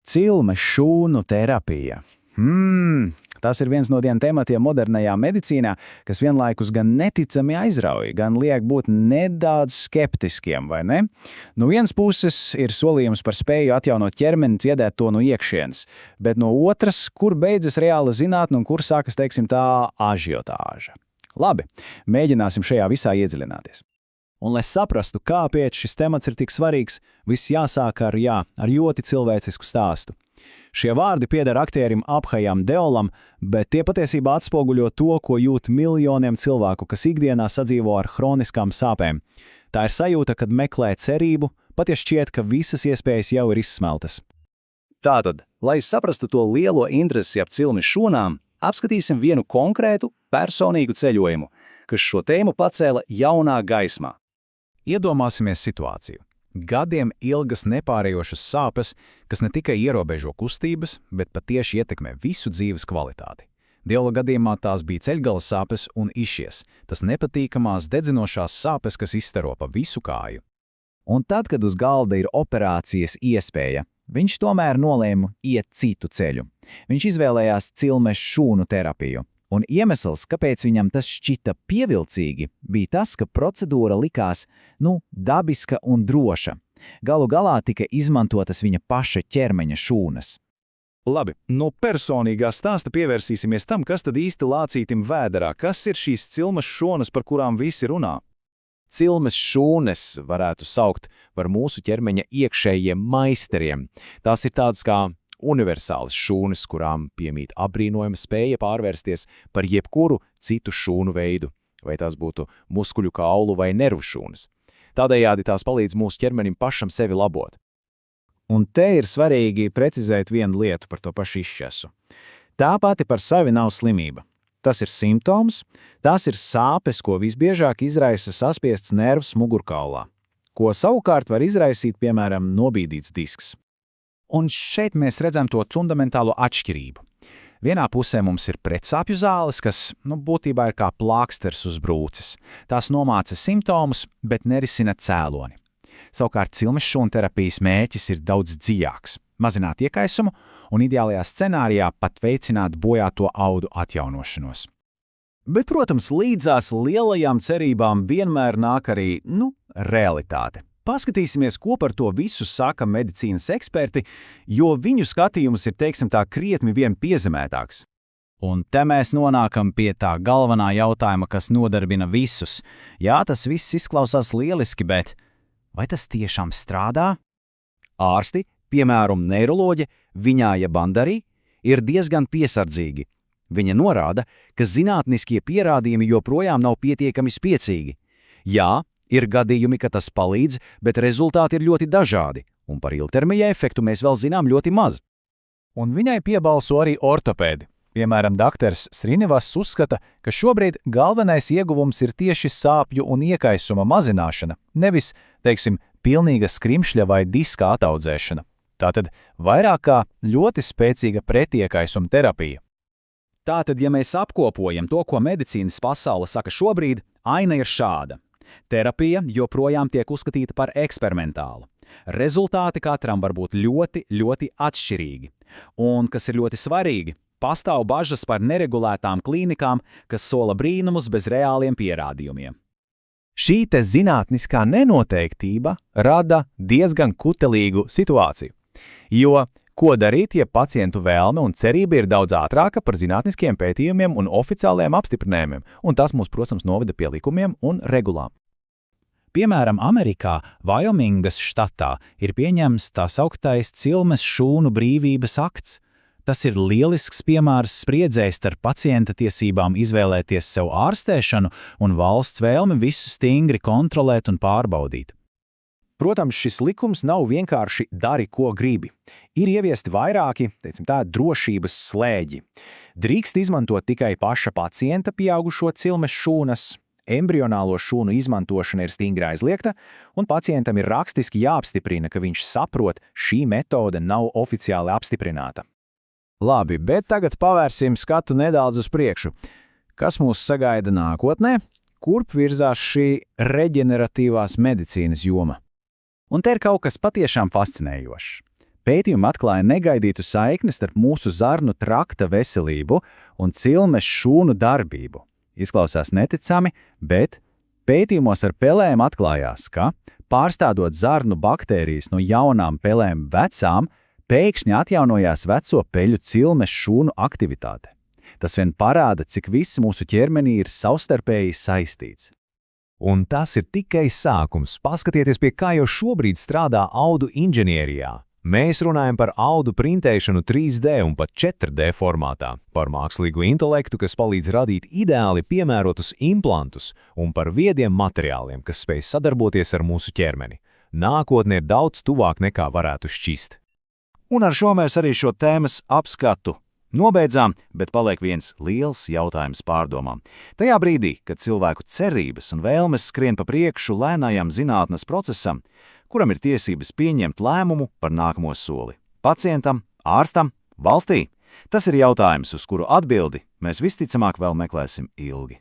Cilmes šūnu terapija. Tas ir viens no tiem tematiem modernajā medicīnā, kas vienlaikus gan neticami aizrauj, gan liek būt nedaudz skeptiskiem, vai ne? No vienas puses ir solījums par spēju atjaunot ķermeni, ciedēt to no iekšienes, bet no otras, kur beidzas reāla zinātne un kur sākas, teiksim tā, ažiotāža. Labi, mēģināsim šajā visā iedziļināties. Un, lai saprastu, kāpēc šis temats ir tik svarīgs, viss jāsāk ar ļoti cilvēcisku stāstu. Šie vārdi pieder aktierim Abhajam Deolam, bet tie patiesībā atspoguļo to, ko jūt miljoniem cilvēku, kas ikdienā sadzīvo ar hroniskām sāpēm. Tā ir sajūta, kad meklē cerību, pat ja šķiet, ka visas iespējas jau ir izsmeltas. Tātad, lai saprastu to lielo interesi ap cilmes šūnām, apskatīsim vienu konkrētu, personīgu ceļojumu, kas šo tēmu pacēla jaunā gaismā. Iedomāsimies situāciju. Gadiem ilgas nepārējošas sāpes, kas ne tikai ierobežo kustības, bet patieši ietekmē visu dzīves kvalitāti. Deola gadījumā tās bija ceļgala sāpes un išies, tas nepatīkamās dedzinošās sāpes, kas izstaro pa visu kāju. Un tad, kad uz galda ir operācijas iespēja, viņš tomēr nolēma iet citu ceļu. Viņš izvēlējās cilmes šūnu terapiju. Un iemesls, kāpēc viņam tas šķita pievilcīgi, bija tas, ka procedūra likās, dabiska un droša. Galu galā tika izmantotas viņa paša ķermeņa šūnas. Labi, no personīgā stāsta pievērsīsimies tam, kas tad īsti lācītim vēderā, kas ir šīs cilmes šūnas, par kurām visi runā. Cilmes šūnas varētu saukt par mūsu ķermeņa iekšējiem maisteriem. Tās ir tādas kā universālas šūnas, kurām piemīt apbrīnojama spēja pārvērsties par jebkuru citu šūnu veidu, vai tās būtu muskuļu kaulu vai nervu šūnas. Tādējādi tās palīdz mūsu ķermenim pašam sevi labot. Un te ir svarīgi precizēt vienu lietu par to pašu izšķesu. Tā pati par sevi nav slimība. Tas ir simptoms, tās ir sāpes, ko visbiežāk izraisa saspiests nervs mugurkaulā, ko savukārt var izraisīt, piemēram, nobīdīts disks. Un šeit mēs redzam to fundamentālo atšķirību. Vienā pusē mums ir pretsāpju zāles, kas, būtībā ir kā plāksters uz brūces. Tās nomāca simptomus, bet nerisina cēloni. Savukārt cilmes šūnu terapijas mērķis ir daudz dziļāks – mazināt iekaisumu un ideālajā scenārijā pat veicināt bojāto audu atjaunošanos. Bet, protams, līdzās lielajām cerībām vienmēr nāk arī, realitāte. Paskatīsimies, ko par to visu saka medicīnas eksperti, jo viņu skatījums ir, krietni vien piezemētāks. Un te mēs nonākam pie tā galvenā jautājuma, kas nodarbina visus. Jā, tas viss izklausās lieliski, bet vai tas tiešām strādā? Ārsti, piemēram, neiroloģe Viņāja Bandarī, ir diezgan piesardzīgi. Viņa norāda, ka zinātniskie pierādījumi joprojām nav pietiekami spēcīgi. Jā, ir gadījumi, ka tas palīdz, bet rezultāti ir ļoti dažādi, un par ilgtermiņa efektu mēs vēl zinām ļoti maz. Un viņai piebalso arī ortopēdi. Piemēram, doktors Srinivas uzskata, ka šobrīd galvenais ieguvums ir tieši sāpju un iekaisuma mazināšana, nevis, pilnīga skrimšļa vai diska ataudzēšana. Tātad vairāk kā ļoti spēcīga pretiekaisuma terapija. Tātad, ja mēs apkopojam to, ko medicīnas pasaule saka šobrīd, aina ir šāda. Terapija joprojām tiek uzskatīta par eksperimentālu. Rezultāti katram var būt ļoti, ļoti atšķirīgi. Un, kas ir ļoti svarīgi, pastāv bažas par neregulētām klīnikām, kas sola brīnumus bez reāliem pierādījumiem. Šī te zinātniskā nenoteiktība rada diezgan kutelīgu situāciju. Jo, ko darīt, ja pacientu vēlme un cerība ir daudz ātrāka par zinātniskiem pētījumiem un oficiāliem apstiprinājumiem, un tas mūs, protams, noveda pie likumiem un regulām. Piemēram, Amerikā, Vajomingas štatā ir pieņemts tā sauktais cilmes šūnu brīvības akts. Tas ir lielisks piemērs spriedzēji starp pacienta tiesībām izvēlēties sev ārstēšanu un valsts vēlmi visu stingri kontrolēt un pārbaudīt. Protams, šis likums nav vienkārši dari, ko gribi. Ir ieviesti vairāki, drošības slēģi. Drīkst izmantot tikai paša pacienta pieaugušo cilmes šūnas, embrionālo šūnu izmantošana ir stingri aizliegta, un pacientam ir rakstiski jāapstiprina, ka viņš saprot, šī metode nav oficiāli apstiprināta. Labi, bet tagad pavērsim skatu nedaudz uz priekšu. Kas mūs sagaida nākotnē? Kurp virzās šī reģeneratīvās medicīnas joma? Un te ir kaut kas patiešām fascinējošs. Pētījumi atklāja negaidītu saikni starp mūsu zarnu trakta veselību un cilmes šūnu darbību. Izklausās neticami, bet pētījumos ar pelēm atklājās, ka, pārstādot zarnu baktērijas no jaunām pelēm vecām, pēkšņi atjaunojās veco peļu cilmes šūnu aktivitāte. Tas vien parāda, cik viss mūsu ķermenī ir savstarpēji saistīts. Un tas ir tikai sākums. Paskatieties, pie kā jau šobrīd strādā audu inženierijā. Mēs runājam par audu printēšanu 3D un pat 4D formātā, par mākslīgu intelektu, kas palīdz radīt ideāli piemērotus implantus, un par viediem materiāliem, kas spēj sadarboties ar mūsu ķermeni. Nākotne ir daudz tuvāk nekā varētu šķist. Un ar šo mēs arī šo tēmas apskatu nobeidzām, bet paliek viens liels jautājums pārdomām. Tajā brīdī, kad cilvēku cerības un vēlmes skrien pa priekšu lēnajam zinātnes procesam, kuram ir tiesības pieņemt lēmumu par nākamo soli – pacientam, ārstam, valstī? Tas ir jautājums, uz kuru atbildi mēs visticamāk vēl meklēsim ilgi.